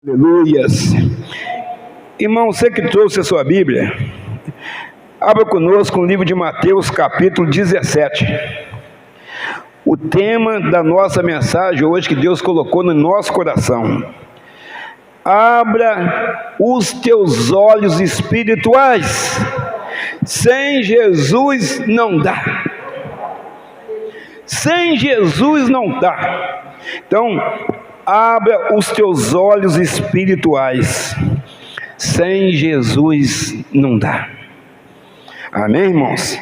Aleluias. Irmão, você que trouxe a sua Bíblia, abra conosco no livro de Mateus, capítulo 17. O tema da nossa mensagem hoje que Deus colocou no nosso coração. Abra os teus olhos espirituais. Sem Jesus não dá. Sem Jesus não dá. Então, abra os teus olhos espirituais. Sem Jesus não dá. Amém, irmãos?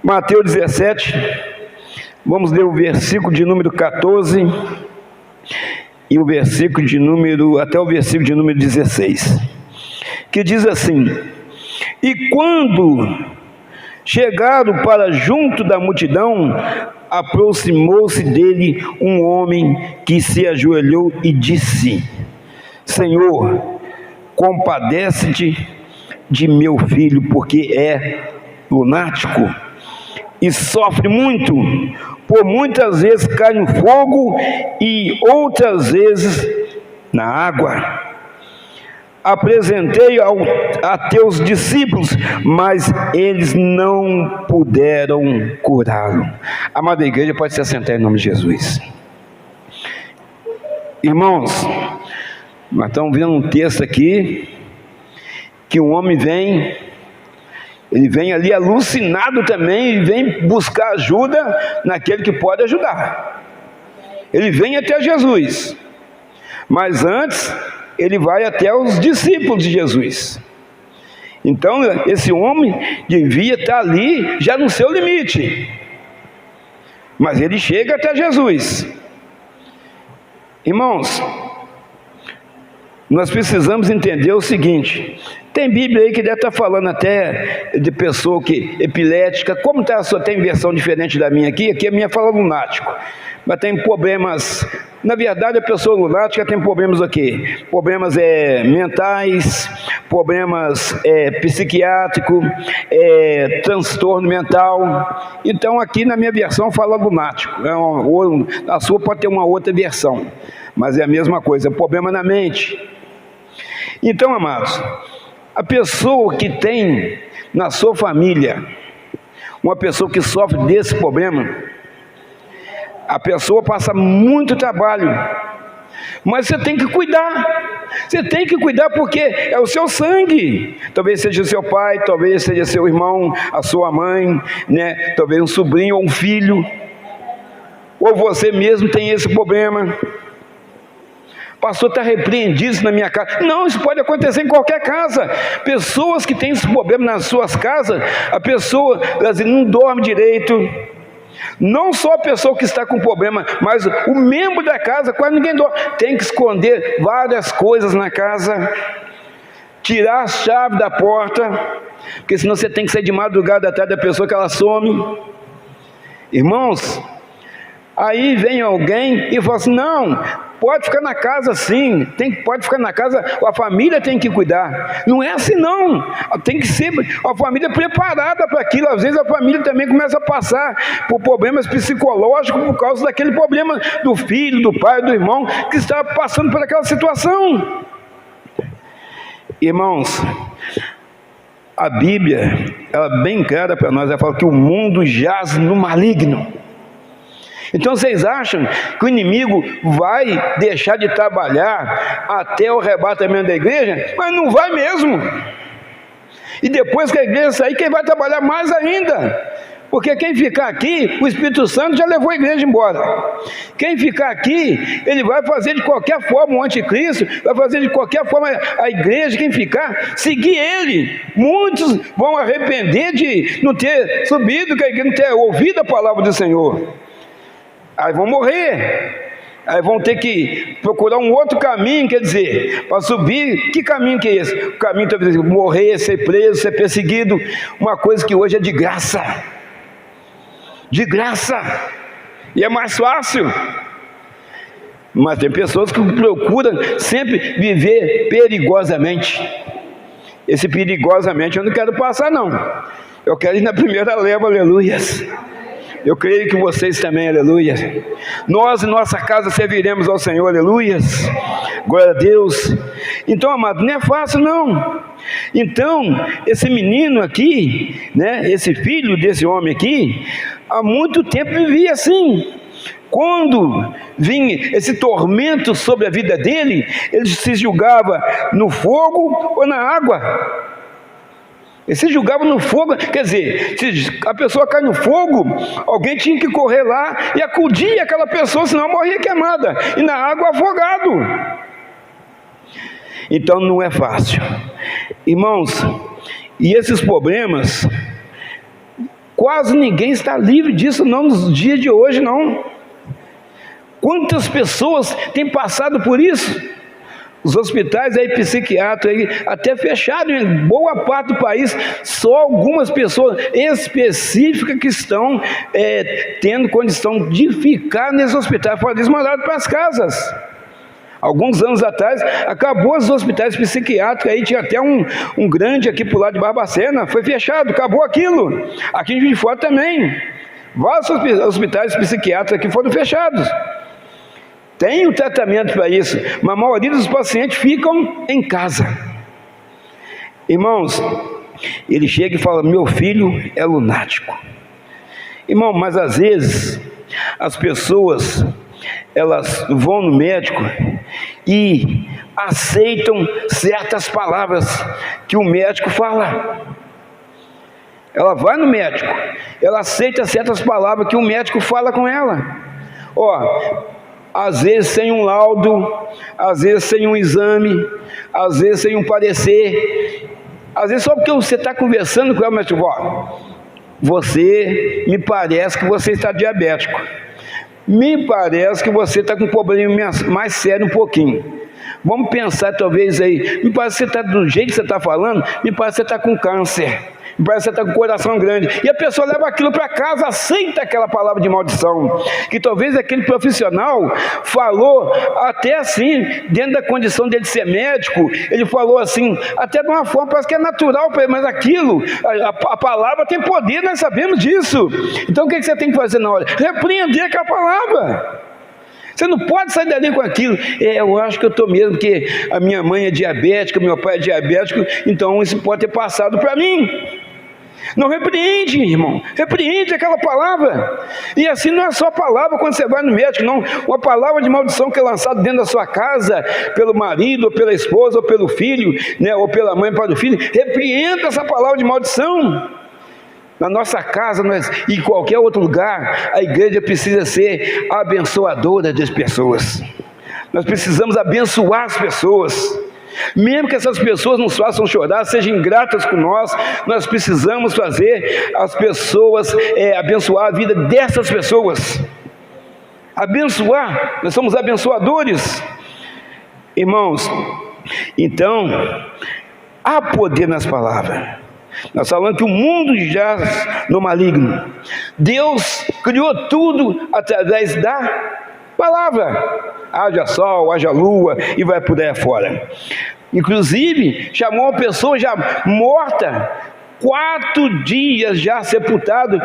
Mateus 17, vamos ler o versículo de número 14 e o versículo de número, até o versículo de número 16, que diz assim: E quando chegaram para junto da multidão, aproximou-se dele um homem que se ajoelhou e disse: Senhor, compadece-te de meu filho, porque é lunático e sofre muito, por muitas vezes cai no fogo e outras vezes na água. Apresentei a teus discípulos, mas eles não puderam curá-lo. Amada igreja, pode se assentar em nome de Jesus. Irmãos, nós estamos vendo um texto aqui, que um homem ele vem ali alucinado também, e vem buscar ajuda naquele que pode ajudar. Ele vem até Jesus, mas antes ele vai até os discípulos de Jesus. Então esse homem devia estar ali já no seu limite, mas ele chega até Jesus. Irmãos, nós precisamos entender o seguinte: tem Bíblia aí que deve estar falando até de pessoa que epilética. Como está a sua? Tem versão diferente da minha aqui a minha fala lunático, mas tem problemas. Na verdade, a pessoa lunática tem problemas aqui, problemas mentais, problemas psiquiátricos, transtorno mental. Então aqui na minha versão fala lunático, a sua pode ter uma outra versão, mas é a mesma coisa, problema na mente. Então, amados, a pessoa que tem na sua família uma pessoa que sofre desse problema, a pessoa passa muito trabalho, mas você tem que cuidar. Você tem que cuidar porque é o seu sangue. Talvez seja seu pai, talvez seja seu irmão, a sua mãe, né? Talvez um sobrinho ou um filho, ou você mesmo tem esse problema. Pastor, está repreendido isso na minha casa. Não, isso pode acontecer em qualquer casa. Pessoas que têm esse problema nas suas casas, a pessoa não dorme direito. Não só a pessoa que está com problema, mas o membro da casa, quase ninguém dorme. Tem que esconder várias coisas na casa, tirar a chave da porta, porque senão você tem que sair de madrugada atrás da pessoa que ela some. Irmãos, aí vem alguém e fala assim: não, pode ficar na casa sim, pode ficar na casa, a família tem que cuidar. Não é assim não, tem que ser a família preparada para aquilo. Às vezes a família também começa a passar por problemas psicológicos por causa daquele problema do filho, do pai, do irmão, que está passando por aquela situação. Irmãos, a Bíblia, ela é bem clara para nós, ela fala que o mundo jaz no maligno. Então vocês acham que o inimigo vai deixar de trabalhar até o arrebatamento da igreja? Mas não vai mesmo. E depois que a igreja sair, quem vai trabalhar mais ainda? Porque quem ficar aqui, o Espírito Santo já levou a igreja embora. Quem ficar aqui, ele vai fazer de qualquer forma o anticristo, vai fazer de qualquer forma a igreja, quem ficar, seguir ele. Muitos vão arrepender de não ter subido, que a igreja não ter ouvido a palavra do Senhor. Aí vão morrer, aí vão ter que procurar um outro caminho, quer dizer, para subir. Que caminho que é esse? O caminho talvez morrer, ser preso, ser perseguido, uma coisa que hoje é de graça, e é mais fácil. Mas tem pessoas que procuram sempre viver perigosamente. Esse perigosamente eu não quero passar não, eu quero ir na primeira leva, aleluias. Eu creio que vocês também, aleluia. Nós e nossa casa serviremos ao Senhor, aleluia. Glória a Deus. Então, amado, não é fácil não. Então, esse menino aqui, né, esse filho desse homem aqui, há muito tempo vivia assim. Quando vinha esse tormento sobre a vida dele, ele se julgava no fogo ou na água. Ele se julgava no fogo, quer dizer, se a pessoa cai no fogo, alguém tinha que correr lá e acudir aquela pessoa, senão morria queimada, e na água afogado. Então não é fácil. Irmãos, e esses problemas, quase ninguém está livre disso não nos dias de hoje não. Quantas pessoas têm passado por isso? Os hospitais aí psiquiátricos aí, até fechados em boa parte do país, só algumas pessoas específicas que estão tendo condição de ficar nesse hospital, fora disso, mandados para as casas. Alguns anos atrás, acabou os hospitais psiquiátricos, aí tinha até um grande aqui para o lado de Barbacena, foi fechado, acabou aquilo. Aqui em Juiz de Fora também, vários hospitais psiquiátricos aqui foram fechados. Tem um tratamento para isso, mas a maioria dos pacientes ficam em casa. Irmãos, ele chega e fala, meu filho é lunático. Irmão, mas às vezes as pessoas, elas vão no médico e aceitam certas palavras que o médico fala. Ela vai no médico, ela aceita certas palavras que o médico fala com ela. Às vezes sem um laudo, às vezes sem um exame, às vezes sem um parecer, às vezes só porque você está conversando com ela, mas tipo, você, me parece que você está diabético, me parece que você está com um problema mais sério um pouquinho, vamos pensar talvez aí, me parece que você está do jeito que você está falando, me parece que você está com câncer, parece que você está com o coração grande, e a pessoa leva aquilo para casa, aceita aquela palavra de maldição, que talvez aquele profissional falou até assim, dentro da condição dele ser médico, ele falou assim, até de uma forma, parece que é natural para ele, mas aquilo, a palavra tem poder, nós sabemos disso. Então o que você tem que fazer na hora? Repreender aquela palavra. Você não pode sair dali com aquilo. Eu acho que eu estou mesmo, porque a minha mãe é diabética, meu pai é diabético, então isso pode ter passado para mim. Não repreende, irmão, repreende aquela palavra. E assim não é só palavra quando você vai no médico, não. Uma palavra de maldição que é lançada dentro da sua casa, pelo marido, ou pela esposa, ou pelo filho, né, ou pela mãe para o filho, repreenda essa palavra de maldição. Na nossa casa e em qualquer outro lugar, a igreja precisa ser abençoadora das pessoas. Nós precisamos abençoar as pessoas. Mesmo que essas pessoas nos façam chorar, sejam ingratas com nós precisamos fazer as pessoas, abençoar a vida dessas pessoas. Abençoar, nós somos abençoadores. Irmãos, então, há poder nas palavras. Nós falamos que o mundo jaz no maligno. Deus criou tudo através da palavra. Haja sol, haja lua e vai por aí fora. Inclusive, chamou uma pessoa já morta, 4 dias já sepultado.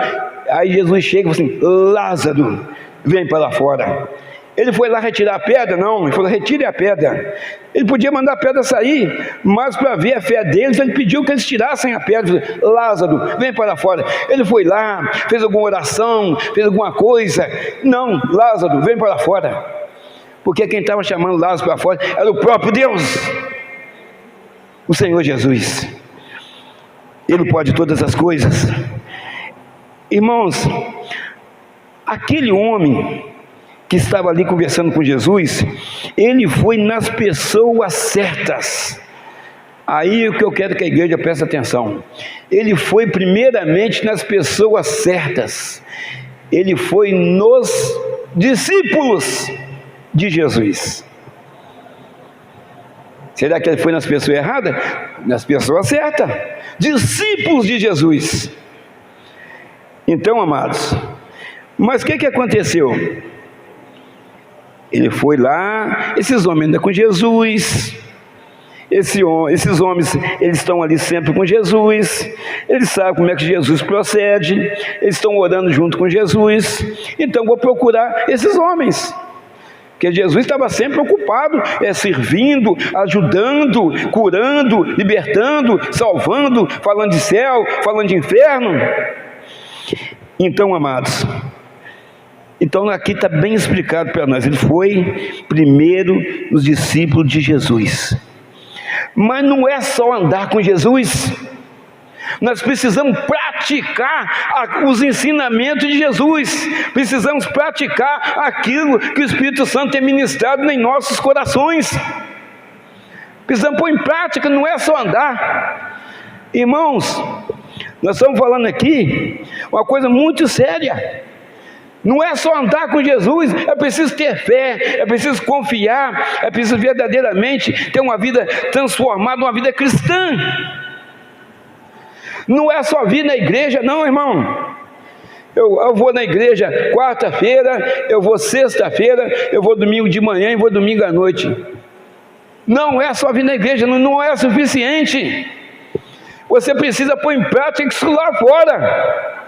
Aí Jesus chega e fala assim, Lázaro, vem para lá fora. Ele foi lá retirar a pedra? Não, ele falou, retire a pedra. Ele podia mandar a pedra sair, mas para ver a fé deles, ele pediu que eles tirassem a pedra. Lázaro, vem para lá fora. Ele foi lá, fez alguma oração, fez alguma coisa. Não, Lázaro, vem para lá fora. Porque quem estava chamando Lázaro para fora era o próprio Deus, o Senhor Jesus. Ele pode todas as coisas. Irmãos, aquele homem que estava ali conversando com Jesus, ele foi nas pessoas certas. Aí o que eu quero que a igreja preste atenção, ele foi primeiramente nas pessoas certas, ele foi nos discípulos de Jesus. Será que ele foi nas pessoas erradas? Nas pessoas certas, discípulos de Jesus. Então, amados, mas o que aconteceu? Ele foi lá, esses homens andam com Jesus, Esses homens, eles estão ali sempre com Jesus, eles sabem como é que Jesus procede, eles estão orando junto com Jesus. Então vou procurar esses homens, porque Jesus estava sempre ocupado, servindo, ajudando, curando, libertando, salvando, falando de céu, falando de inferno. Então, amados, aqui está bem explicado para nós, ele foi primeiro dos discípulos de Jesus. Mas não é só andar com Jesus, nós precisamos praticar os ensinamentos de Jesus, precisamos praticar aquilo que o Espírito Santo tem ministrado em nossos corações, precisamos pôr em prática, não é só andar. Irmãos, nós estamos falando aqui uma coisa muito séria. Não é só andar com Jesus, é preciso ter fé, é preciso confiar, é preciso verdadeiramente ter uma vida transformada, uma vida cristã. Não é só vir na igreja, não, irmão. Eu vou na igreja quarta-feira, eu vou sexta-feira, eu vou domingo de manhã e vou domingo à noite. Não é só vir na igreja, não é suficiente. Você precisa pôr em prática isso lá fora.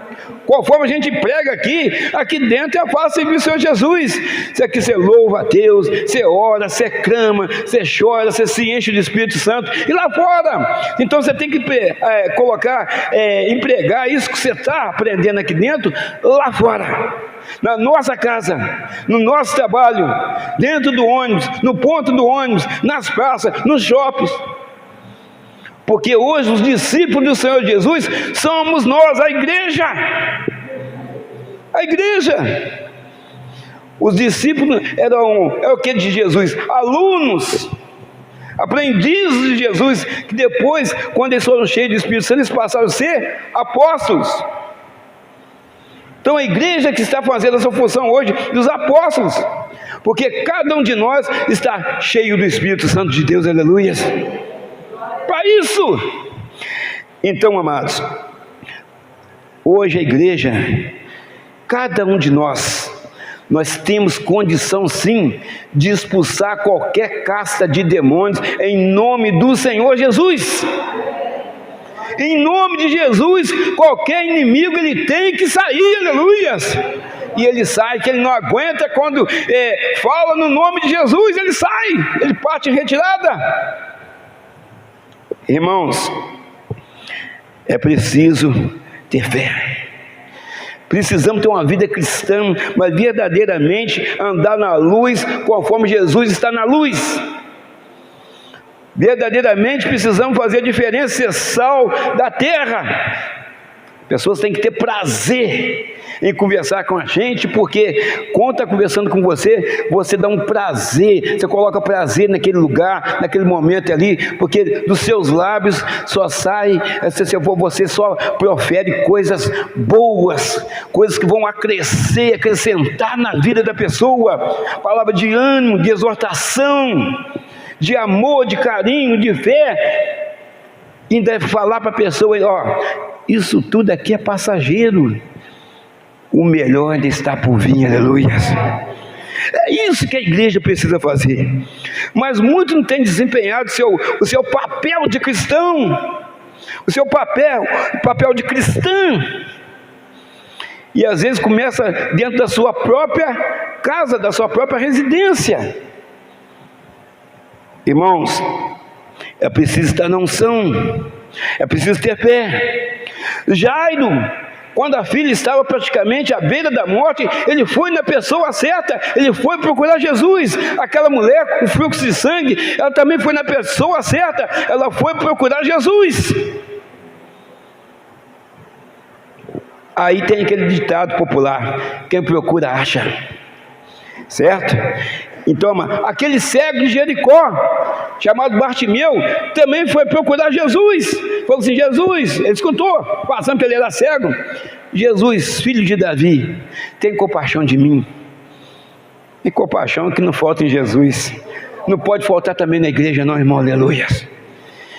Conforme a gente prega aqui dentro é fácil servir o Senhor Jesus. Isso aqui você louva a Deus, você ora, você clama, você chora, você se enche do Espírito Santo. E lá fora, então você tem que empregar isso que você está aprendendo aqui dentro, lá fora, na nossa casa, no nosso trabalho, dentro do ônibus, no ponto do ônibus, nas praças, nos shoppings. Porque hoje os discípulos do Senhor Jesus somos nós, a igreja. A igreja. Os discípulos eram o que de Jesus? Alunos, aprendizes de Jesus, que depois, quando eles foram cheios de Espírito Santo, eles passaram a ser apóstolos. Então a igreja que está fazendo essa função hoje dos apóstolos, porque cada um de nós está cheio do Espírito Santo de Deus, aleluia. Para isso. Então, amados, hoje a igreja, cada um de nós temos condição sim de expulsar qualquer casta de demônios em nome do Senhor Jesus. Em nome de Jesus, qualquer inimigo ele tem que sair, aleluias. E ele sai, que ele não aguenta quando fala no nome de Jesus, ele sai, ele parte em retirada. Irmãos, é preciso ter fé, precisamos ter uma vida cristã, mas verdadeiramente andar na luz, conforme Jesus está na luz. Verdadeiramente precisamos fazer a diferença, ser sal da terra. Pessoas têm que ter prazer em conversar com a gente, porque quando está conversando com você, você dá um prazer, você coloca prazer naquele lugar, naquele momento ali, porque dos seus lábios só sai, você só profere coisas boas, coisas que vão acrescentar na vida da pessoa, palavra de ânimo, de exortação, de amor, de carinho, de fé. E deve falar para a pessoa, isso tudo aqui é passageiro, o melhor ainda está por vir, aleluia. É isso que a igreja precisa fazer, mas muitos não têm desempenhado o seu papel de cristão, o seu papel de cristã, e às vezes começa dentro da sua própria casa, da sua própria residência. Irmãos, é preciso estar na unção, é preciso ter fé. Jairo, quando a filha estava praticamente à beira da morte, ele foi na pessoa certa, ele foi procurar Jesus. Aquela mulher com fluxo de sangue, ela também foi na pessoa certa, ela foi procurar Jesus. Aí tem aquele ditado popular: quem procura acha, certo? Então, aquele cego de Jericó, chamado Bartimeu, também foi procurar Jesus. Falou assim: Jesus, ele escutou, passando que ele era cego: Jesus, filho de Davi, tem compaixão de mim. E compaixão que não falta em Jesus, não pode faltar também na igreja, não, irmão, aleluia.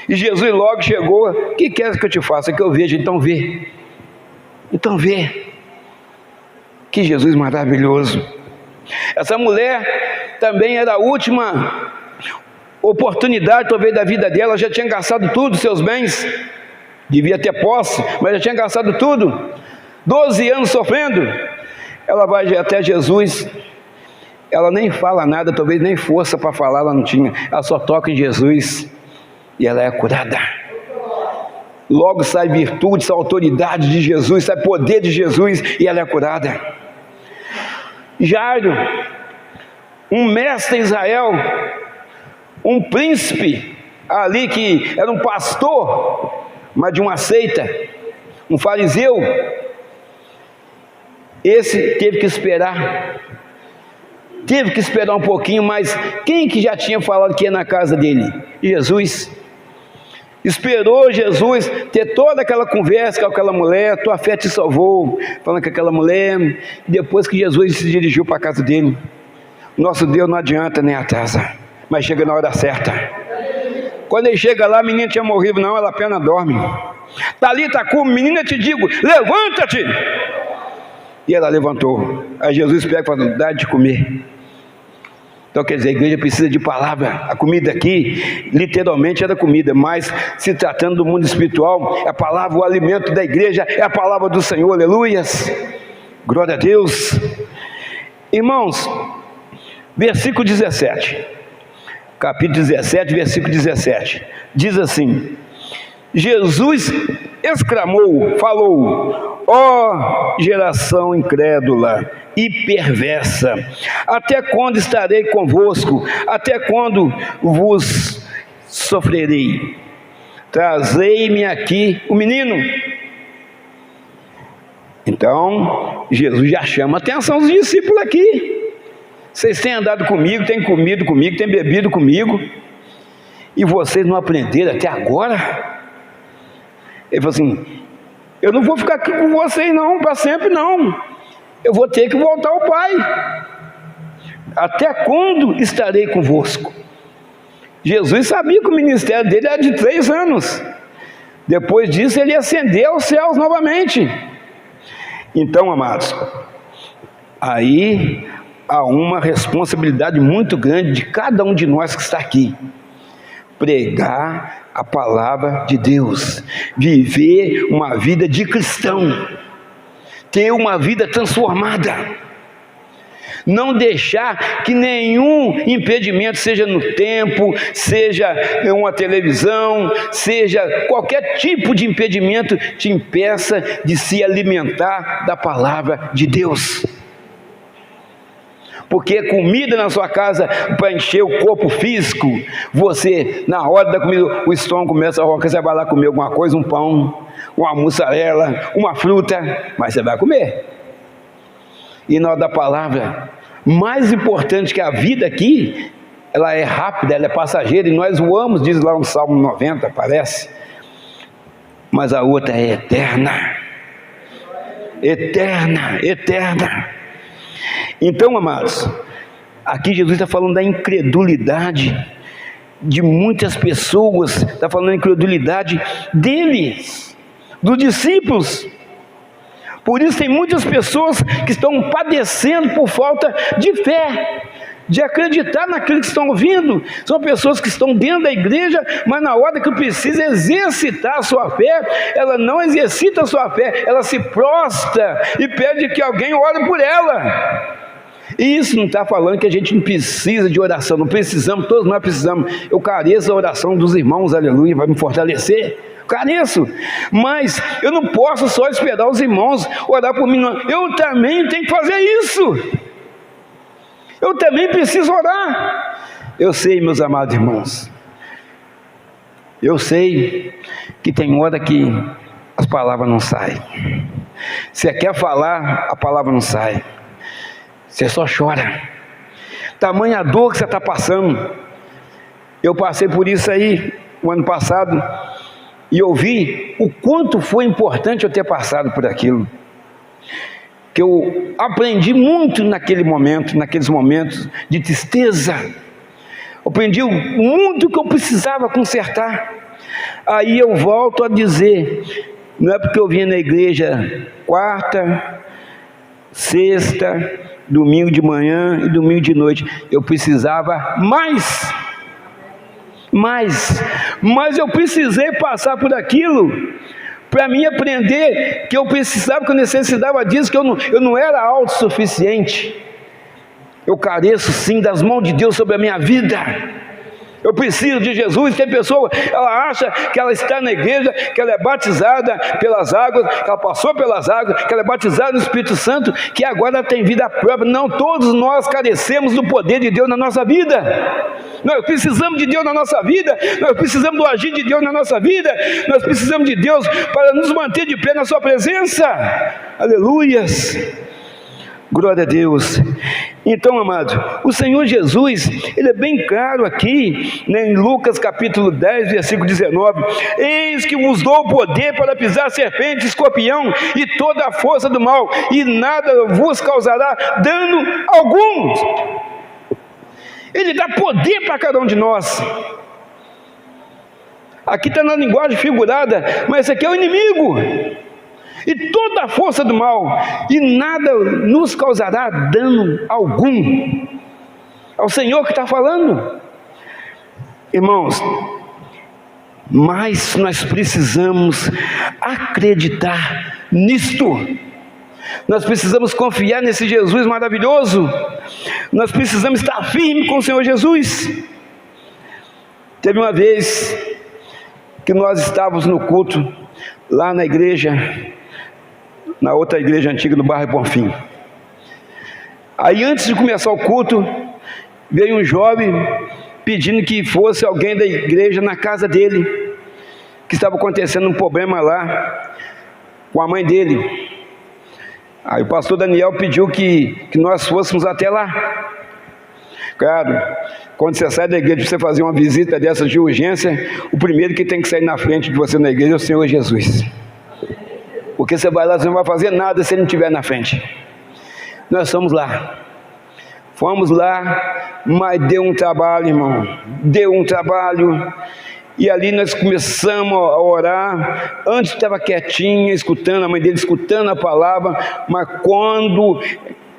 E Jesus logo chegou: o que queres que eu te faça? Que eu veja. Então vê. Então vê. Que Jesus maravilhoso. Essa mulher também era a última oportunidade talvez da vida dela, já tinha gastado tudo, seus bens, devia ter posse, mas já tinha gastado tudo, 12 anos sofrendo. Ela vai até Jesus, ela nem fala nada, talvez nem força para falar ela não tinha, ela só toca em Jesus e ela é curada. Logo sai virtude, sai autoridade de Jesus, sai poder de Jesus e ela é curada. Jairo, um mestre em Israel, um príncipe ali que era um pastor, mas de uma seita, um fariseu, esse teve que esperar um pouquinho, mas quem que já tinha falado que ia na casa dele? Jesus. Esperou Jesus ter toda aquela conversa com aquela mulher, tua fé te salvou, falando com aquela mulher, depois que Jesus se dirigiu para a casa dele. Nosso Deus não adianta nem atrasa, mas chega na hora certa. Quando ele chega lá, a menina tinha morrido, não, ela apenas dorme. Talita cumi, menina, te digo, levanta-te. E ela levantou. Aí Jesus pega e fala, dá de comer. Então quer dizer, a igreja precisa de palavra. A comida aqui, literalmente era comida, mas se tratando do mundo espiritual, é a palavra, o alimento da igreja, é a palavra do Senhor, aleluias, glória a Deus. Irmãos, versículo 17, capítulo 17, versículo 17, diz assim, Jesus exclamou, falou, ó geração incrédula e perversa, até quando estarei convosco? Até quando vos sofrerei? Trazei-me aqui o menino. Então, Jesus já chama a atenção dos discípulos aqui. Vocês têm andado comigo, têm comido comigo, têm bebido comigo, e vocês não aprenderam até agora? Ele falou assim, eu não vou ficar aqui com vocês não, para sempre não. Eu vou ter que voltar ao Pai. Até quando estarei convosco? Jesus sabia que o ministério dele era de 3 anos. Depois disso ele ascendeu aos céus novamente. Então, amados, aí há uma responsabilidade muito grande de cada um de nós que está aqui. Pregar a palavra de Deus, viver uma vida de cristão, ter uma vida transformada, não deixar que nenhum impedimento, seja no tempo, seja uma televisão, seja qualquer tipo de impedimento, te impeça de se alimentar da palavra de Deus. Porque comida na sua casa para encher o corpo físico, você, na hora da comida, o estômago começa a roncar, você vai lá comer alguma coisa, um pão, uma mussarela, uma fruta, mas você vai comer. E na hora da palavra, mais importante que a vida aqui, ela é rápida, ela é passageira, e nós voamos, diz lá no Salmo 90, parece, mas a outra é eterna, eterna, eterna. Então, amados, aqui Jesus está falando da incredulidade de muitas pessoas, está falando da incredulidade deles, dos discípulos. Por isso tem muitas pessoas que estão padecendo por falta de fé, de acreditar naquilo que estão ouvindo. São pessoas que estão dentro da igreja, mas na hora que precisa exercitar a sua fé, ela não exercita a sua fé, ela se prostra e pede que alguém ore por ela. E isso não está falando que a gente não precisa de oração, não precisamos, todos nós precisamos. Eu careço da oração dos irmãos, aleluia, vai me fortalecer, careço, mas eu não posso só esperar os irmãos orar por mim, não. Eu também tenho que fazer isso, eu também preciso orar. Eu sei, meus amados irmãos, eu sei que tem hora que as palavras não saem. Você quer falar, a palavra não sai, você só chora, tamanha dor que você está passando. Eu passei por isso aí, o ano passado, e eu vi o quanto foi importante eu ter passado por aquilo, que eu aprendi muito naquele momento, naqueles momentos de tristeza, eu aprendi muito que eu precisava consertar. Aí eu volto a dizer, não é porque eu vinha na igreja quarta, sexta, domingo de manhã e domingo de noite, eu precisava mais. Mas eu precisei passar por aquilo para mim aprender que eu precisava, que eu necessitava disso, que eu não era autossuficiente. Eu careço sim das mãos de Deus sobre a minha vida. Eu preciso de Jesus. Tem pessoa, ela acha que ela está na igreja, que ela é batizada pelas águas, que ela passou pelas águas, que ela é batizada no Espírito Santo, que agora ela tem vida própria. Não, todos nós carecemos do poder de Deus na nossa vida. Nós precisamos de Deus na nossa vida, nós precisamos do agir de Deus na nossa vida, nós precisamos de Deus para nos manter de pé na sua presença. Aleluias! Glória a Deus. Então, amado, o Senhor Jesus, Ele é bem claro aqui, né, em Lucas capítulo 10, versículo 19: eis que vos dou poder para pisar serpente, escorpião e toda a força do mal, e nada vos causará dano algum. Ele dá poder para cada um de nós. Aqui está na linguagem figurada, mas esse aqui é o inimigo. E toda a força do mal, e nada nos causará dano algum. É o Senhor que está falando. Irmãos, mas nós precisamos acreditar nisto. Nós precisamos confiar nesse Jesus maravilhoso. Nós precisamos estar firme com o Senhor Jesus. Teve uma vez que nós estávamos no culto lá na igreja, na outra igreja antiga do bairro Bonfim. Aí antes de começar o culto, veio um jovem pedindo que fosse alguém da igreja na casa dele, que estava acontecendo um problema lá com a mãe dele. Aí o pastor Daniel pediu que nós fôssemos até lá. Claro, quando você sai da igreja, você fazer uma visita dessas de urgência, o primeiro que tem que sair na frente de você na igreja é o Senhor Jesus. Porque você vai lá, você não vai fazer nada se Ele não estiver na frente. Nós fomos lá, mas deu um trabalho, irmão, deu um trabalho. E ali nós começamos a orar. Antes estava quietinha, escutando, a mãe dele escutando a palavra, mas quando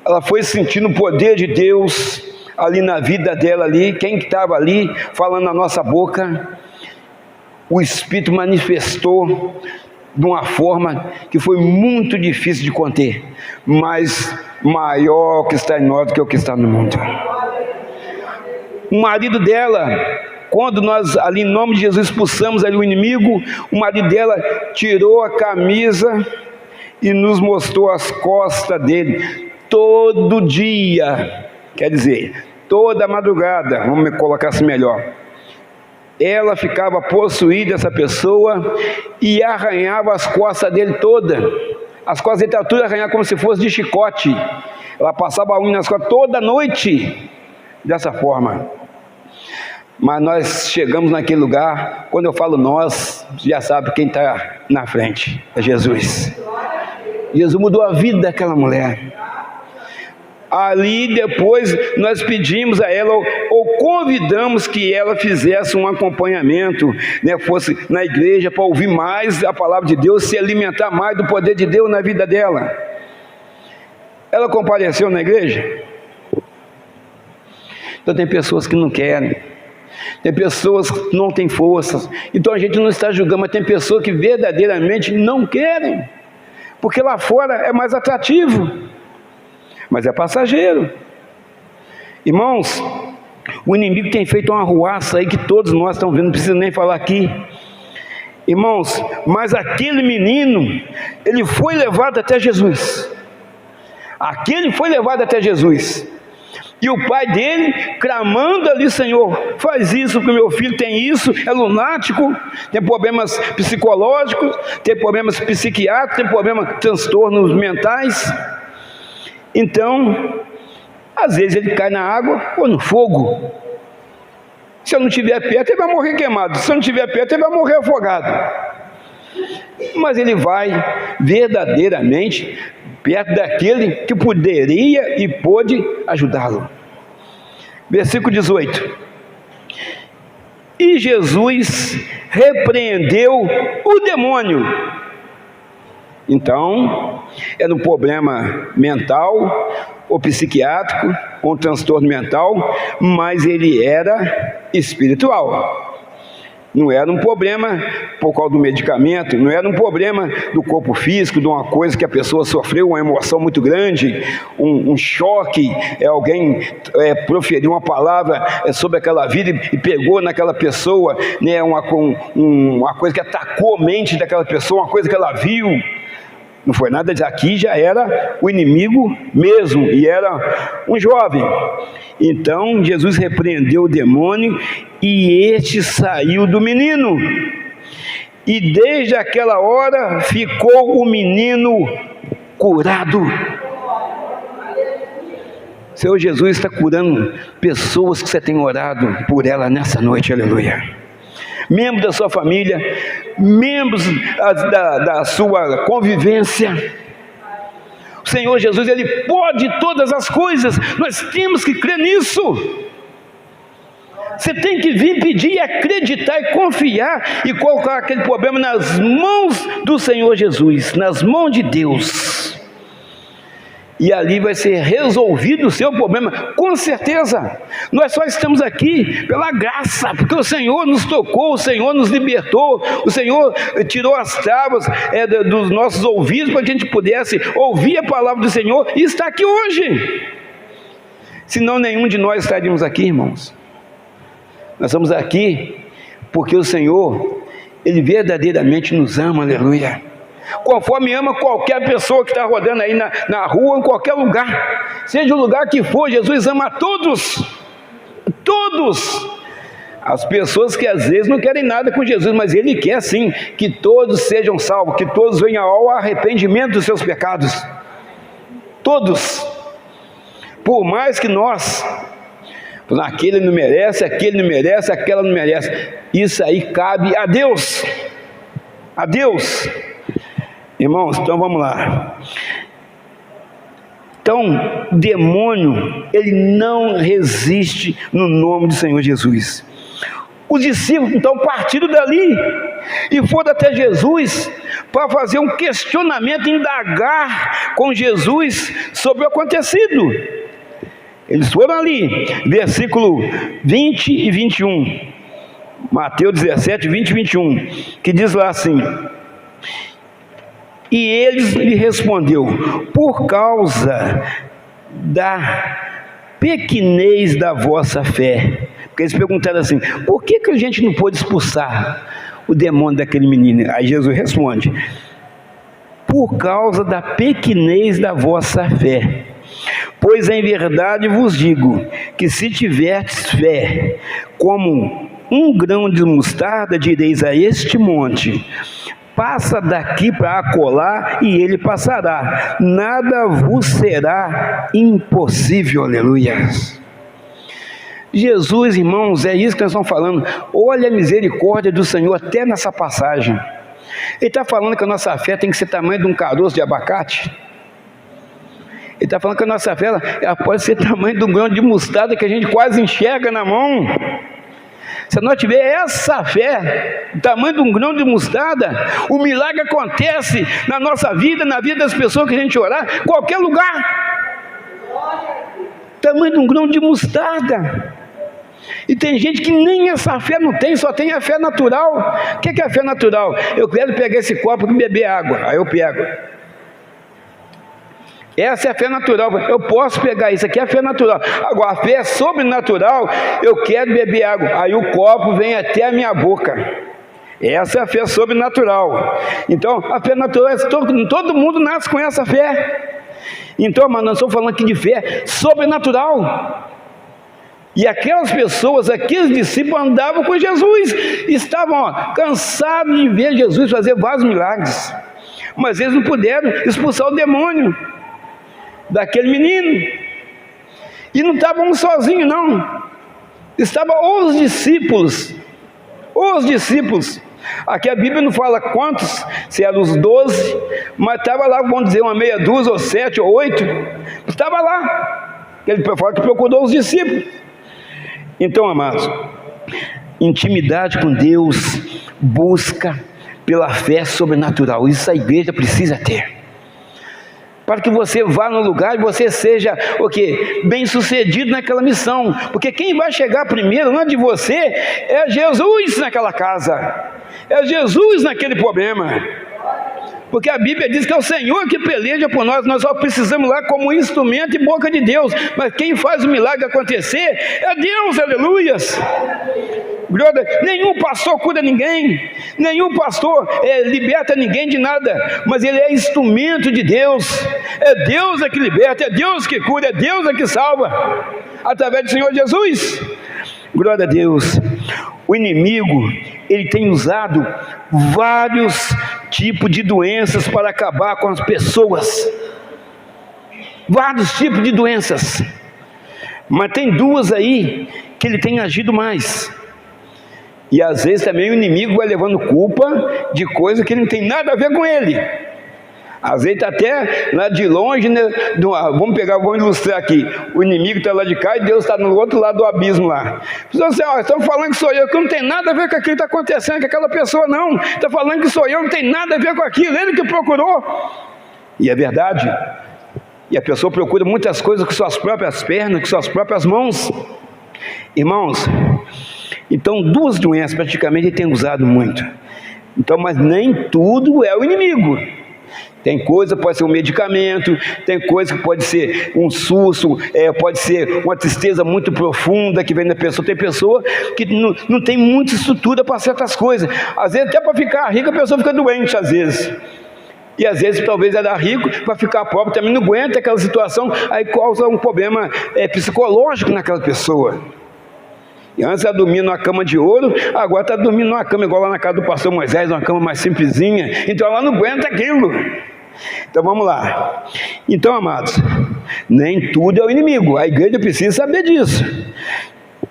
ela foi sentindo o poder de Deus ali na vida dela ali, quem estava ali falando na nossa boca, o Espírito manifestou de uma forma que foi muito difícil de conter, mas maior que está em nós do que o que está no mundo. O marido dela, quando nós ali em nome de Jesus expulsamos ali o inimigo, o marido dela tirou a camisa e nos mostrou as costas dele. Todo dia, quer dizer, toda madrugada, vamos colocar assim melhor, ela ficava possuída, essa pessoa, e arranhava as costas dele toda. As costas dele estavam tudo arranhadas como se fosse de chicote. Ela passava a unha nas costas toda noite, dessa forma. Mas nós chegamos naquele lugar. Quando eu falo nós, já sabe quem está na frente, é Jesus. Jesus mudou a vida daquela mulher. Ali depois nós pedimos a ela, ou convidamos que ela fizesse um acompanhamento, né, fosse na igreja para ouvir mais a palavra de Deus, se alimentar mais do poder de Deus na vida dela. Ela compareceu na igreja? Então tem pessoas que não querem, tem pessoas que não têm forças. Então a gente não está julgando, mas tem pessoas que verdadeiramente não querem, porque lá fora é mais atrativo, mas é passageiro. Irmãos, o inimigo tem feito uma arruaça aí que todos nós estamos vendo, não precisa nem falar aqui. Irmãos, mas aquele menino, ele foi levado até Jesus. Aquele foi levado até Jesus. E o pai dele, clamando ali: Senhor, faz isso, porque meu filho tem isso, é lunático, tem problemas psicológicos, tem problemas psiquiátricos, tem problemas, transtornos mentais. Então, às vezes ele cai na água ou no fogo. Se eu não estiver perto, ele vai morrer queimado. Se eu não estiver perto, ele vai morrer afogado. Mas ele vai verdadeiramente perto daquele que poderia e pôde ajudá-lo. Versículo 18. E Jesus repreendeu o demônio. Então, era um problema mental, ou psiquiátrico, ou um transtorno mental, mas ele era espiritual. Não era um problema por causa do medicamento, não era um problema do corpo físico, de uma coisa que a pessoa sofreu, uma emoção muito grande, um choque, alguém proferiu uma palavra sobre aquela vida e pegou naquela pessoa, né, uma coisa que atacou a mente daquela pessoa, uma coisa que ela viu. Não foi nada disso. Aqui já era o inimigo mesmo, e era um jovem. Então Jesus repreendeu o demônio e este saiu do menino. E desde aquela hora ficou o menino curado. Senhor Jesus está curando pessoas que você tem orado por ela nessa noite, aleluia. Membros da sua família, membros da sua convivência. O Senhor Jesus, Ele pode todas as coisas, nós temos que crer nisso. Você tem que vir pedir, acreditar e confiar e colocar aquele problema nas mãos do Senhor Jesus, nas mãos de Deus. E ali vai ser resolvido o seu problema, com certeza. Nós só estamos aqui pela graça, porque o Senhor nos tocou, o Senhor nos libertou, o Senhor tirou as travas dos nossos ouvidos para que a gente pudesse ouvir a palavra do Senhor e estar aqui hoje. Senão nenhum de nós estaríamos aqui, irmãos. Nós estamos aqui porque o Senhor, Ele verdadeiramente nos ama, aleluia. Conforme ama qualquer pessoa que está rodando aí na rua, em qualquer lugar, seja o lugar que for, Jesus ama a todos, as pessoas que às vezes não querem nada com Jesus, mas Ele quer sim, que todos sejam salvos, que todos venham ao arrependimento dos seus pecados, todos, por mais que nós, aquele não merece, aquele não merece, aquela não merece, isso aí cabe a Deus, irmãos. Então vamos lá. Então, demônio, ele não resiste no nome do Senhor Jesus. Os discípulos então partiram dali e foram até Jesus para fazer um questionamento, indagar com Jesus sobre o acontecido. Eles foram ali, versículo 20 e 21, Mateus 17, 20 e 21, que diz lá assim: e eles lhe respondeu: por causa da pequenez da vossa fé. Porque eles perguntaram assim: por que a gente não pôde expulsar o demônio daquele menino? Aí Jesus responde: por causa da pequenez da vossa fé. Pois em verdade vos digo, que se tiverdes fé, como um grão de mostarda, direis a este monte: passa daqui para acolá, e ele passará, nada vos será impossível, aleluia. Jesus, irmãos, é isso que nós estamos falando. Olha a misericórdia do Senhor até nessa passagem. Ele está falando que a nossa fé tem que ser tamanho de um caroço de abacate. Ele está falando que a nossa fé ela pode ser tamanho de um grão de mostarda que a gente quase enxerga na mão. Se nós tiver essa fé, o tamanho de um grão de mostarda, o milagre acontece na nossa vida, na vida das pessoas que a gente orar, qualquer lugar. Tamanho de um grão de mostarda. E tem gente que nem essa fé não tem, só tem a fé natural. O que é a fé natural? Eu quero pegar esse copo e beber água, aí eu pego. Essa é a fé natural. Eu posso pegar isso aqui, é a fé natural. Agora a fé sobrenatural, eu quero beber água, aí o copo vem até a minha boca. Essa é a fé sobrenatural. Então a fé natural, todo mundo nasce com essa fé. Então, mas nós estamos falando aqui de fé sobrenatural. E aquelas pessoas, aqueles discípulos andavam com Jesus, estavam cansados de ver Jesus fazer vários milagres, mas eles não puderam expulsar o demônio daquele menino. E não estavam sozinhos não, estavam os discípulos. Aqui a Bíblia não fala quantos, se eram os 12, mas estava lá, vamos dizer, uma meia dúzia, ou 7, ou 8, estava lá. Ele fala que procurou os discípulos. Então, amados, intimidade com Deus, busca pela fé sobrenatural, isso a igreja precisa ter. para que você vá no lugar e você seja o quê? Bem sucedido naquela missão, porque quem vai chegar primeiro antes de você é Jesus naquela casa, é Jesus naquele problema, porque a Bíblia diz que é o Senhor que peleja por nós, nós só precisamos lá como instrumento e boca de Deus, mas quem faz o milagre acontecer é Deus, aleluias. Nenhum pastor cura ninguém, nenhum pastor liberta ninguém de nada, mas ele é instrumento de Deus, é Deus que liberta, é Deus que cura, é Deus que salva, através do Senhor Jesus. Glória a Deus. O inimigo, ele tem usado vários tipos de doenças para acabar com as pessoas, vários tipos de doenças, mas tem duas aí que ele tem agido mais. E às vezes também o inimigo vai levando culpa de coisa que não tem nada a ver com ele. Às vezes está até lá de longe, né? Vamos ilustrar aqui. O inimigo está lá de cá e Deus está no outro lado do abismo lá. Estão falando que sou eu, que não tem nada a ver com aquilo que está acontecendo com aquela pessoa, não. Está falando que sou eu, não tem nada a ver com aquilo, ele que procurou. E é verdade. E a pessoa procura muitas coisas com suas próprias pernas, com suas próprias mãos. Irmãos, então duas doenças praticamente ele tem usado muito. Então, mas nem tudo é o inimigo. Tem coisa que pode ser um medicamento, tem coisa que pode ser um susto, pode ser uma tristeza muito profunda que vem da pessoa. Tem pessoa que não tem muita estrutura para certas coisas. Às vezes até para ficar rica a pessoa fica doente, às vezes. E às vezes talvez ela rico para ficar pobre também não aguenta aquela situação, aí causa um problema psicológico naquela pessoa. E antes ela dormia numa cama de ouro, agora está dormindo numa cama igual lá na casa do pastor Moisés, uma cama mais simplesinha, então ela não aguenta aquilo. Então vamos lá. Então, amados, nem tudo é o inimigo, a igreja precisa saber disso.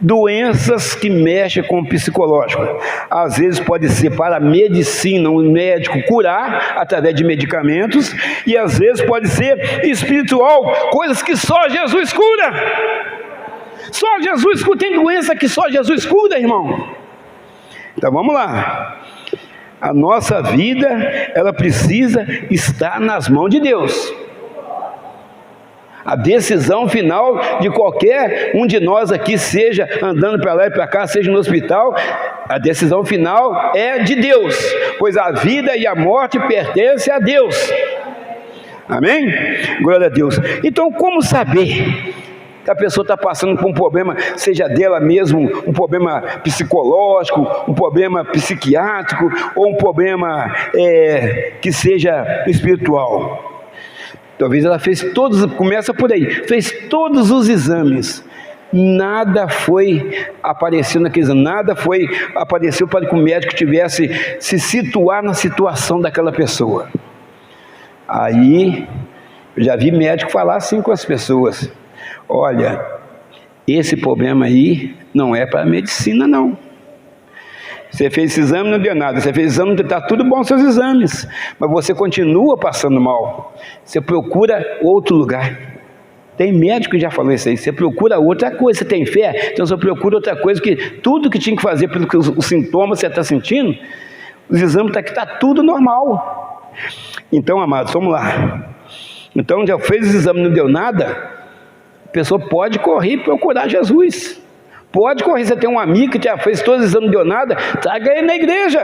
Doenças que mexem com o psicológico, às vezes pode ser para a medicina, um médico curar através de medicamentos, e às vezes pode ser espiritual, coisas que só Jesus cura. Só Jesus cura, tem doença que só Jesus cura, irmão. Então vamos lá. A nossa vida, ela precisa estar nas mãos de Deus. A decisão final de qualquer um de nós aqui, seja andando para lá e para cá, seja no hospital, a decisão final é de Deus, pois a vida e a morte pertencem a Deus. Amém? Glória a Deus. Então, como saber que a pessoa está passando por um problema, seja dela mesmo, um problema psicológico, um problema psiquiátrico, ou um problema que seja espiritual? Talvez ela fez todos, começa por aí, fez todos os exames, nada foi apareceu naqueles exames, nada foi apareceu para que o médico tivesse se situar na situação daquela pessoa. Aí, eu já vi médico falar assim com as pessoas: olha, esse problema aí não é para a medicina, não. Você fez esse exame, não deu nada. Você fez exame, está tudo bom os seus exames, mas você continua passando mal. Você procura outro lugar. Tem médico que já falou isso aí. Você procura outra coisa. Você tem fé? Então você procura outra coisa, que tudo que tinha que fazer pelo que os sintomas você está sentindo, os exames está tudo normal. Então, amados, vamos lá. Então já fez os exames, não deu nada. A pessoa pode correr e procurar Jesus. Pode correr. Você tem um amigo que já fez todos os exames, não deu nada, traga ele na igreja.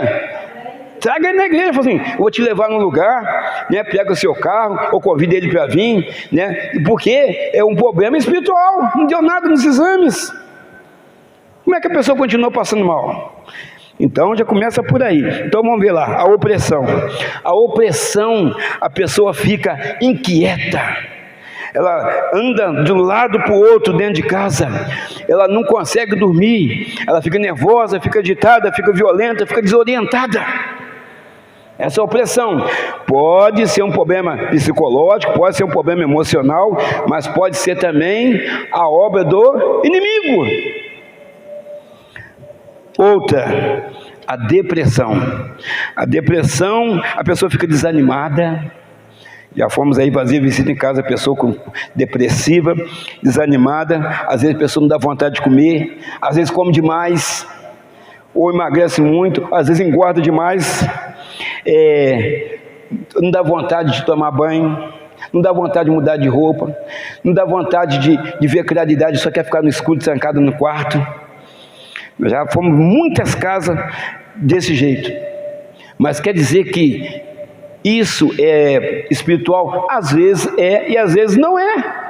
Traga ele na igreja. Fala assim: eu vou te levar num lugar, né? Pega o seu carro, ou convida ele para vir, né? Porque é um problema espiritual, não deu nada nos exames. Como é que a pessoa continua passando mal? Então já começa por aí. Então vamos ver lá, a opressão. A opressão, a pessoa fica inquieta. Ela anda de um lado para o outro dentro de casa, ela não consegue dormir, ela fica nervosa, fica agitada, fica violenta, fica desorientada. Essa é a opressão. Pode ser um problema psicológico, pode ser um problema emocional, mas pode ser também a obra do inimigo. Outra, a depressão. A depressão, a pessoa fica desanimada. Já fomos aí fazer visita em casa, a pessoa depressiva, desanimada, às vezes a pessoa não dá vontade de comer, às vezes come demais, ou emagrece muito, às vezes engorda demais, não dá vontade de tomar banho, não dá vontade de mudar de roupa, não dá vontade de ver claridade, só quer ficar no escuro, trancado no quarto. Já fomos muitas casas desse jeito. Mas quer dizer que isso é espiritual? Às vezes é e às vezes não é.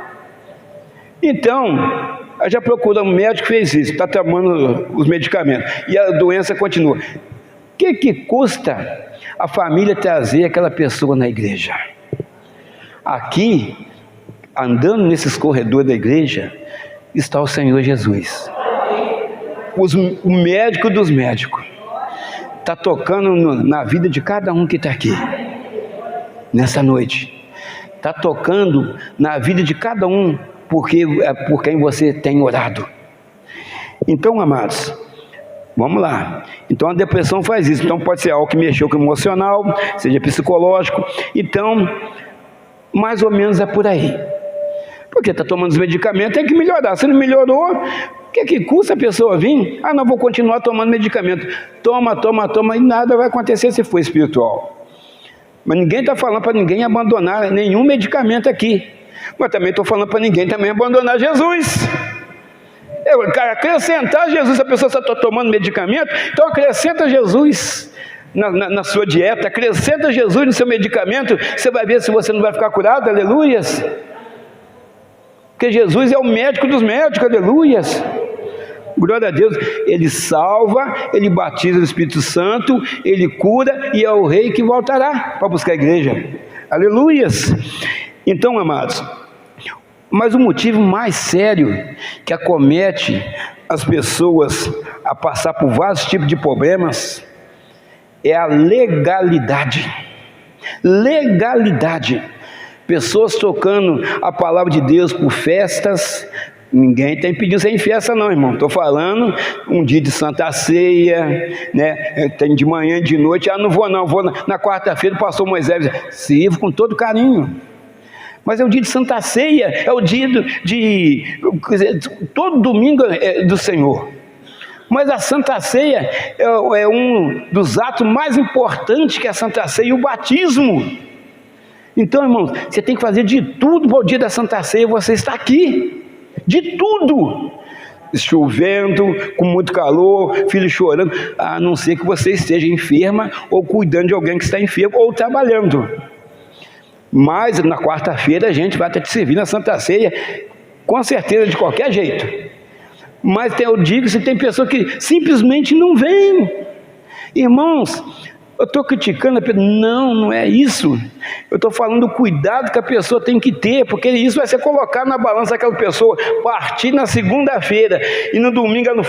Então, já procuramos um médico que fez isso, está tomando os medicamentos, e a doença continua. O que custa a família trazer aquela pessoa na igreja? Aqui, andando nesses corredores da igreja, está o Senhor Jesus, o médico dos médicos, está tocando na vida de cada um que está aqui, nessa noite, está tocando na vida de cada um, porque é por quem você tem orado. Então, amados, vamos lá. Então a depressão faz isso. Então pode ser algo que mexeu com o emocional, seja psicológico. Então, mais ou menos é por aí. Porque está tomando os medicamentos, tem que melhorar. Se não melhorou, o que custa a pessoa vir? Ah, não, vou continuar tomando medicamento. Toma, e nada vai acontecer se for espiritual. Mas ninguém está falando para ninguém abandonar nenhum medicamento aqui. Mas também estou falando para ninguém também abandonar Jesus. Acrescentar Jesus. Se a pessoa está tomando medicamento, então acrescenta Jesus na sua dieta, acrescenta Jesus no seu medicamento, você vai ver se você não vai ficar curado, aleluias. Porque Jesus é o médico dos médicos, aleluias. Glória a Deus. Ele salva, ele batiza no Espírito Santo, ele cura, e é o rei que voltará para buscar a igreja, aleluias. Então, amados, mas o motivo mais sério que acomete as pessoas a passar por vários tipos de problemas é a legalidade. Legalidade. Pessoas tocando a palavra de Deus por festas. Ninguém está impedindo você ir em festa não, irmão. Estou falando um dia de Santa Ceia, né? Tem de manhã e de noite. Ah, não vou não, vou na quarta-feira. O pastor Moisés sirvo com todo carinho. Mas é o dia de Santa Ceia, é o dia todo domingo é do Senhor. Mas a Santa Ceia é um dos atos mais importantes que é a Santa Ceia e o batismo. Então, irmãos, você tem que fazer de tudo para o dia da Santa Ceia você estar aqui. De tudo. Chovendo, com muito calor, filho chorando, a não ser que você esteja enferma ou cuidando de alguém que está enfermo ou trabalhando. Mas na quarta-feira a gente vai até te servir na Santa Ceia, com certeza, de qualquer jeito. Mas eu digo, se tem pessoa que simplesmente não vem. Irmãos, eu estou criticando a pessoa. Não é isso. Eu estou falando do cuidado que a pessoa tem que ter, porque isso vai ser colocado na balança daquela pessoa, partir na segunda-feira, e no domingo ela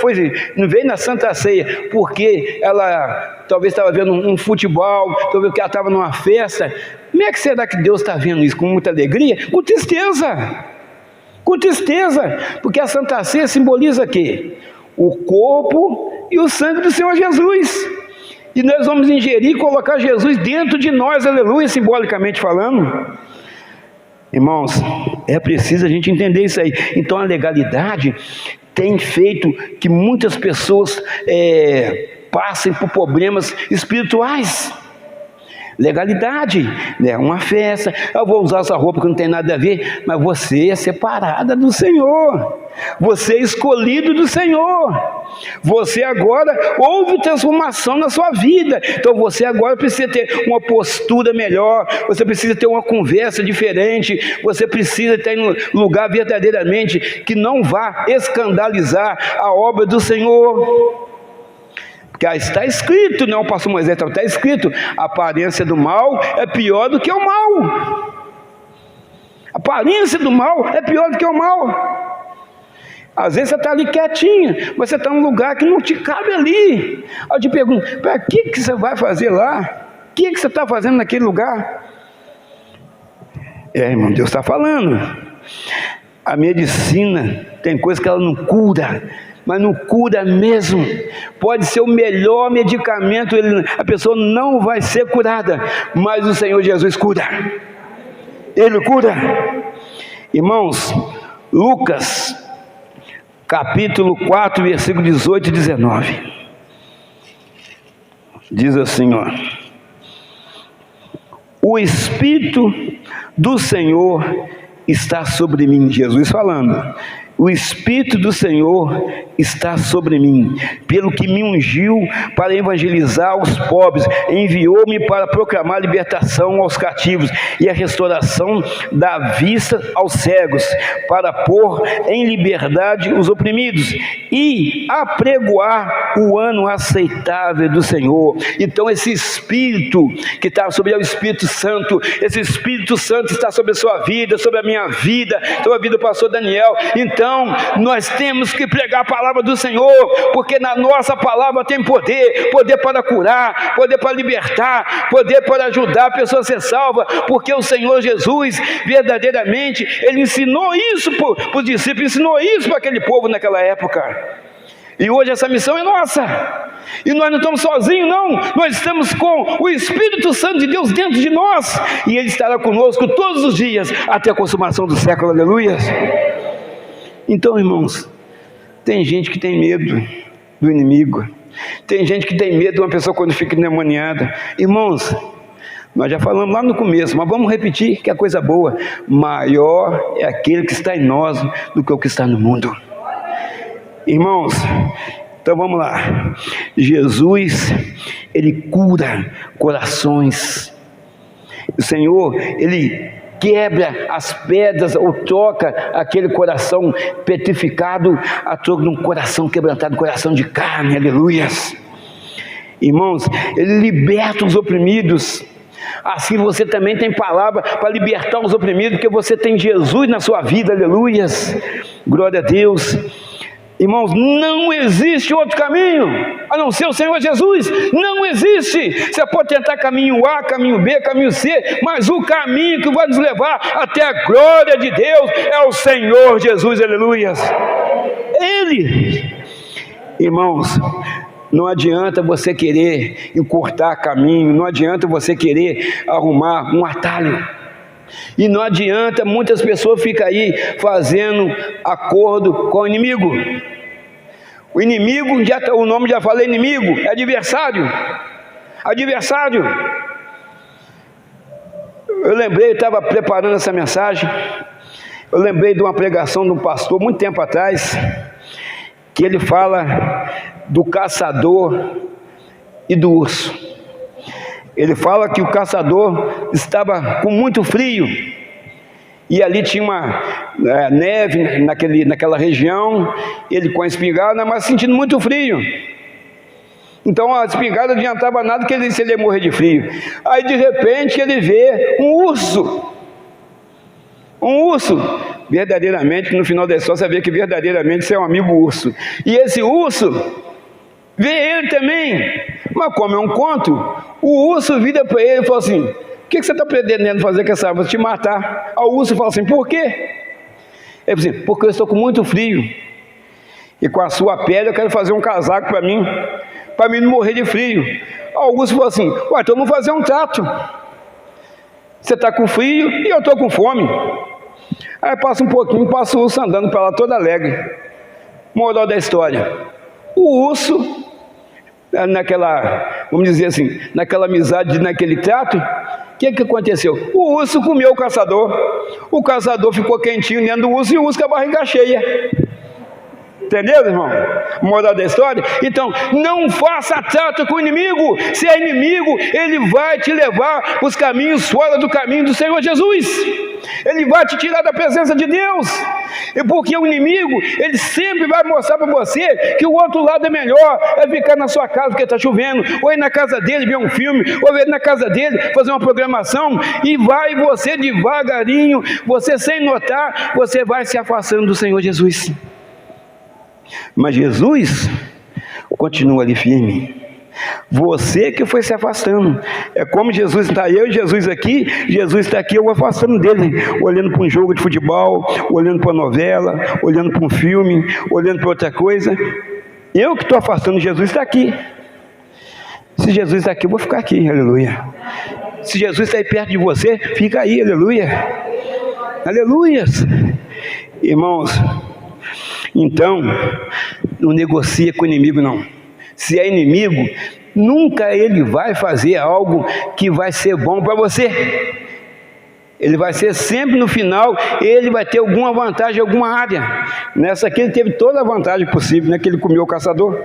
não veio na Santa Ceia, porque ela talvez estava vendo um futebol, talvez que ela estava numa festa. Como é que será que Deus está vendo isso? Com muita alegria? Com tristeza. Com tristeza. Porque a Santa Ceia simboliza o quê? O corpo e o sangue do Senhor Jesus. E nós vamos ingerir e colocar Jesus dentro de nós, aleluia, simbolicamente falando. Irmãos, é preciso a gente entender isso aí. Então a legalidade tem feito que muitas pessoas passem por problemas espirituais. Legalidade, né? Uma festa, eu vou usar essa roupa que não tem nada a ver, mas você é separada do Senhor, você é escolhido do Senhor, você agora houve transformação na sua vida, então você agora precisa ter uma postura melhor, você precisa ter uma conversa diferente, você precisa ter um lugar verdadeiramente que não vá escandalizar a obra do Senhor. Porque está escrito, não, o pastor Moisés, está escrito, a aparência do mal é pior do que o mal. A aparência do mal é pior do que o mal. Às vezes você está ali quietinho, mas você está num lugar que não te cabe ali. Aí eu te pergunto, para que você vai fazer lá? O que você está fazendo naquele lugar? Irmão, Deus está falando. A medicina tem coisa que ela não cura, mas não cura mesmo. Pode ser o melhor medicamento, a pessoa não vai ser curada, mas o Senhor Jesus cura. Ele cura. Irmãos, Lucas capítulo 4, versículo 18 e 19 diz assim, ó: o Espírito do Senhor está sobre mim. Jesus falando. O Espírito do Senhor está sobre mim, pelo que me ungiu para evangelizar os pobres, enviou-me para proclamar a libertação aos cativos e a restauração da vista aos cegos, para pôr em liberdade os oprimidos e apregoar o ano aceitável do Senhor. Então esse Espírito que está sobre o Espírito Santo, esse Espírito Santo está sobre a sua vida, sobre a minha vida, sobre a vida do pastor Daniel. Então nós temos que pregar a palavra do Senhor, porque na nossa palavra tem poder, poder para curar, poder para libertar, poder para ajudar a pessoa a ser salva, porque o Senhor Jesus, verdadeiramente, Ele ensinou isso para os discípulos, ensinou isso para aquele povo naquela época. E hoje essa missão é nossa, e nós não estamos sozinhos não, nós estamos com o Espírito Santo de Deus dentro de nós, e Ele estará conosco todos os dias, até a consumação do século, aleluia. Então, irmãos, tem gente que tem medo do inimigo, tem gente que tem medo de uma pessoa quando fica endemoniada. Irmãos, nós já falamos lá no começo, mas vamos repetir que é coisa boa: maior é aquele que está em nós do que o que está no mundo. Irmãos, então vamos lá. Jesus, Ele cura corações. O Senhor, Ele quebra as pedras ou troca aquele coração petrificado a troca de um coração quebrantado, coração de carne, aleluias. Irmãos, Ele liberta os oprimidos. Assim você também tem palavra para libertar os oprimidos, porque você tem Jesus na sua vida, aleluias, glória a Deus. Irmãos, não existe outro caminho a não ser o Senhor Jesus. Não existe. Você pode tentar caminho A, caminho B, caminho C, mas o caminho que vai nos levar até a glória de Deus é o Senhor Jesus, aleluia. Ele. Irmãos, não adianta você querer encurtar caminho, não adianta você querer arrumar um atalho. E não adianta, muitas pessoas ficam aí fazendo acordo com o inimigo. O inimigo, o nome já falei, inimigo, é adversário. Adversário. Eu lembrei, eu estava preparando essa mensagem, eu lembrei de uma pregação de um pastor, muito tempo atrás, que ele fala do caçador e do urso. Ele fala que o caçador estava com muito frio, e ali tinha uma neve naquela região, ele com a espingarda, mas sentindo muito frio. Então a espingarda não adiantava nada, que ele disse que ele ia morrer de frio. Aí de repente ele vê um urso. Um urso, verdadeiramente, no final da história você vê que verdadeiramente você é um amigo urso. E esse urso vê ele também, mas como é um conto, o urso vira para ele e fala assim: o que você está pretendendo fazer com essa árvore? Te matar. Aí o urso fala assim: por quê? Ele fala assim: porque eu estou com muito frio, e com a sua pele eu quero fazer um casaco para mim não morrer de frio. Aí o urso fala assim: ué, então vamos fazer um trato. Você está com frio e eu estou com fome. Aí passa um pouquinho, passa o urso andando para lá todo alegre. Moral da história: o urso, vamos dizer assim, naquela amizade, naquele trato, o que aconteceu? O urso comeu o caçador ficou quentinho dentro do urso, e o urso com a barriga cheia. Entendeu, irmão? Moral da história? Então, não faça trato com o inimigo. Se é inimigo, ele vai te levar para os caminhos fora do caminho do Senhor Jesus. Ele vai te tirar da presença de Deus. E porque o inimigo, ele sempre vai mostrar para você que o outro lado é melhor, é ficar na sua casa porque está chovendo, ou ir na casa dele ver um filme, ou ir na casa dele fazer uma programação, e vai você devagarinho, você sem notar, você vai se afastando do Senhor Jesus. Mas Jesus continua ali firme. Você que foi se afastando. É como Jesus está, eu e Jesus está aqui, eu vou afastando dele, olhando para um jogo de futebol, olhando para uma novela, olhando para um filme, olhando para outra coisa. Eu que estou afastando, Jesus está aqui. Se Jesus está aqui, eu vou ficar aqui, aleluia. Se Jesus está aí perto de você, fica aí, aleluia. Aleluias. Irmãos, então, não negocia com o inimigo não. Se é inimigo, nunca ele vai fazer algo que vai ser bom para você. Ele vai ser sempre no final, ele vai ter alguma vantagem em alguma área. Nessa aqui ele teve toda a vantagem possível, né? Que ele comeu o caçador.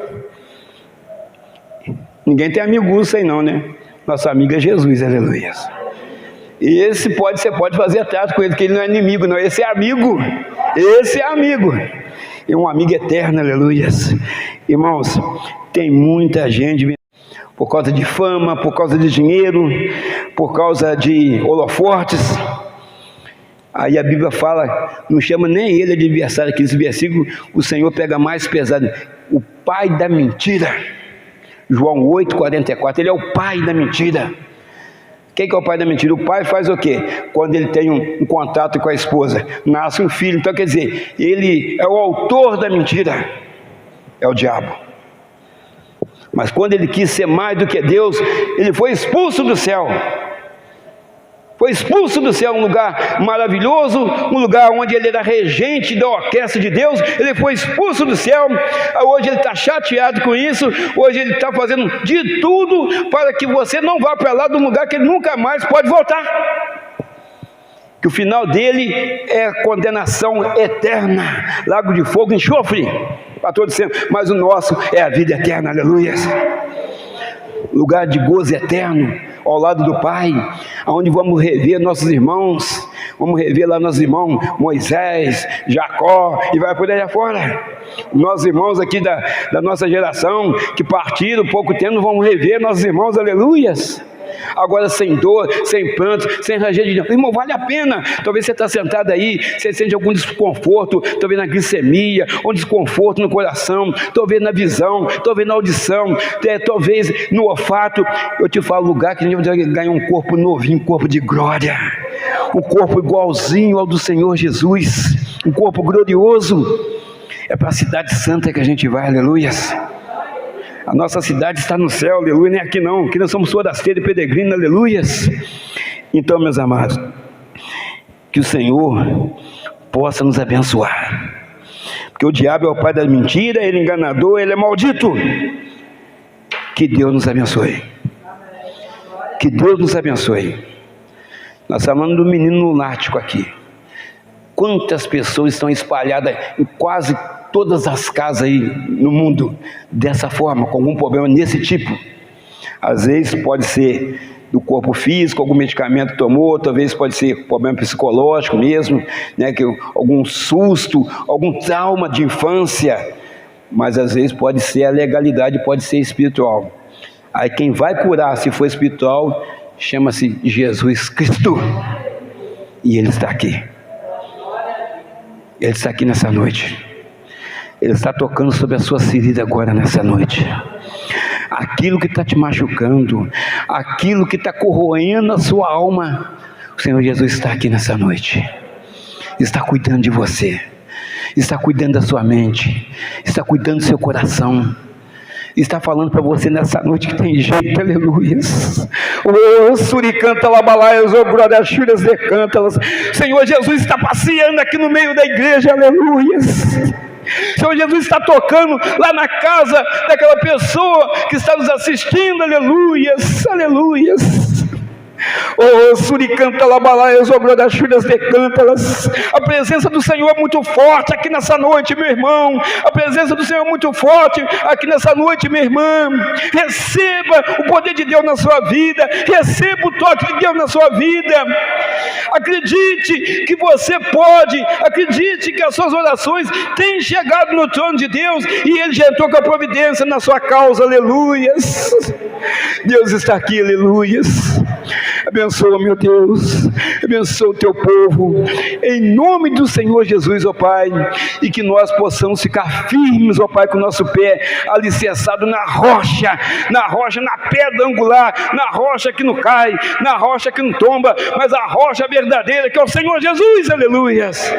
Ninguém tem amigo urso aí não, né? Nosso amigo é Jesus, aleluia. E esse você pode fazer trato com ele, que ele não é inimigo não, esse é amigo. Esse é amigo. É um amigo eterno, aleluia. Irmãos, tem muita gente por causa de fama, por causa de dinheiro, por causa de holofortes. Aí a Bíblia fala, não chama nem ele de adversário, aqueles versículos, o Senhor pega mais pesado, o pai da mentira. João 8,44, ele é o pai da mentira. Quem que é o pai da mentira? O pai faz o quê? Quando ele tem um contato com a esposa, nasce um filho, então quer dizer, ele é o autor da mentira, é o diabo. Mas quando ele quis ser mais do que Deus, ele foi expulso do céu. Foi expulso do céu, um lugar maravilhoso, um lugar onde ele era regente da orquestra de Deus. Ele foi expulso do céu. Hoje ele está chateado com isso. Hoje ele está fazendo de tudo para que você não vá para lá de um lugar que ele nunca mais pode voltar. Que o final dele é condenação eterna, lago de fogo e enxofre para todos sempre. Mas o nosso é a vida eterna, aleluia. Lugar de gozo eterno ao lado do Pai, onde vamos rever nossos irmãos, vamos rever lá nossos irmãos Moisés, Jacó, e vai por aí afora. Nossos irmãos aqui da nossa geração, que partiram pouco tempo, vamos rever nossos irmãos, aleluias. Agora sem dor, sem pranto, sem ranger de Deus. Irmão, vale a pena. Talvez você está sentado aí, você sente algum desconforto, talvez na glicemia, um desconforto no coração, talvez na visão, talvez na audição, talvez no olfato. Eu te falo, lugar que a gente vai ganhar um corpo novinho, um corpo de glória, um corpo igualzinho ao do Senhor Jesus, um corpo glorioso. É para a cidade santa que a gente vai, aleluias. A nossa cidade está no céu, aleluia, nem aqui não, aqui nós somos forasteiros e peregrinos, aleluias. Então, meus amados, que o Senhor possa nos abençoar, porque o diabo é o pai da mentira, ele é enganador, ele é maldito. Que Deus nos abençoe, que Deus nos abençoe. Nós estamos falando do menino lunático aqui. Quantas pessoas estão espalhadas em quase todas as casas aí no mundo, dessa forma, com algum problema desse tipo. Às vezes pode ser do corpo físico, algum medicamento tomou, talvez pode ser problema psicológico mesmo, né, que algum susto, algum trauma de infância, mas às vezes pode ser a legalidade, pode ser espiritual. Aí quem vai curar, se for espiritual, chama-se Jesus Cristo, e Ele está aqui. Ele está aqui nessa noite. Ele está tocando sobre a sua ferida agora nessa noite. Aquilo que está te machucando, aquilo que está corroendo a sua alma, o Senhor Jesus está aqui nessa noite. Está cuidando de você, está cuidando da sua mente, está cuidando do seu coração. Está falando para você nessa noite que tem jeito, aleluia. O suricanta labalaias, o glórias decântalas. Senhor Jesus está passeando aqui no meio da igreja, aleluia. Senhor Jesus está tocando lá na casa daquela pessoa que está nos assistindo, aleluias, aleluias. Oh, suricanta labalaias, oh, glórias decântalas. A presença do Senhor é muito forte aqui nessa noite, meu irmão. A presença do Senhor é muito forte aqui nessa noite, minha irmã. Receba o poder de Deus na sua vida, receba o toque de Deus na sua vida. Acredite que você pode, acredite que as suas orações têm chegado no trono de Deus e Ele já entrou com a providência na sua causa, aleluias. Deus está aqui, aleluias. Abençoa, meu Deus, abençoa o teu povo, em nome do Senhor Jesus, ó Pai, e que nós possamos ficar firmes, ó Pai, com o nosso pé alicerçado na rocha, na pedra angular, na rocha que não cai, na rocha que não tomba, mas a rocha verdadeira, que é o Senhor Jesus, aleluias.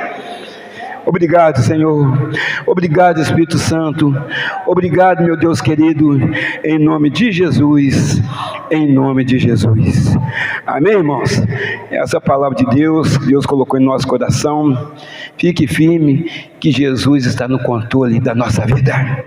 Obrigado, Senhor. Obrigado, Espírito Santo. Obrigado, meu Deus querido. Em nome de Jesus. Em nome de Jesus. Amém, irmãos? Essa é a palavra de Deus. Deus colocou em nosso coração. Fique firme, que Jesus está no controle da nossa vida.